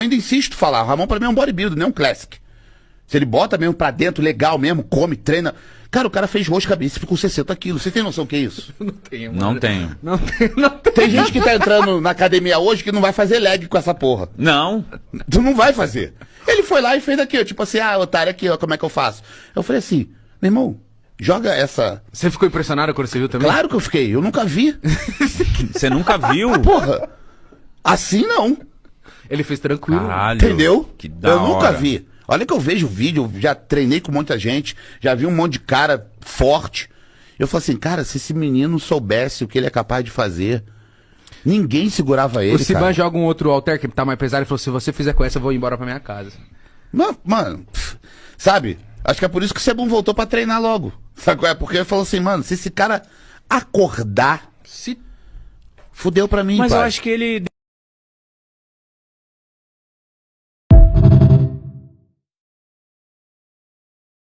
ainda insisto em falar, o Ramon pra mim é um bodybuilder, não é um classic. Se ele bota mesmo pra dentro, legal mesmo, come, treina. Cara, o cara fez rosca bíceps com 60 quilos. Você tem noção do que é isso? Não tenho, mano. Não tenho. Não tenho. Tem gente que tá entrando na academia hoje que não vai fazer leg com essa porra. Não. Tu não vai fazer. Ele foi lá e fez aqui, ó, tipo assim, otário, aqui, ó, como é que eu faço? Eu falei assim, meu irmão, joga essa... Você ficou impressionado quando você viu também? Claro que eu fiquei, eu nunca vi. Você nunca viu? Porra, assim não. Ele fez tranquilo. Caralho. Entendeu? Que da Eu nunca hora. vi. Olha que eu vejo vídeo, eu já treinei com muita gente, já vi um monte de cara forte. Eu falo assim, cara, se esse menino soubesse o que ele é capaz de fazer, ninguém segurava ele, O Siban cara. joga um outro alter que tá mais pesado e falou, se você fizer com essa, eu vou embora pra minha casa. Mano, sabe? Acho que é por isso que o Sebum voltou pra treinar logo. Sabe qual é? Porque ele falou assim, mano, se esse cara acordar, Se fudeu pra mim, Mas pai. eu acho que ele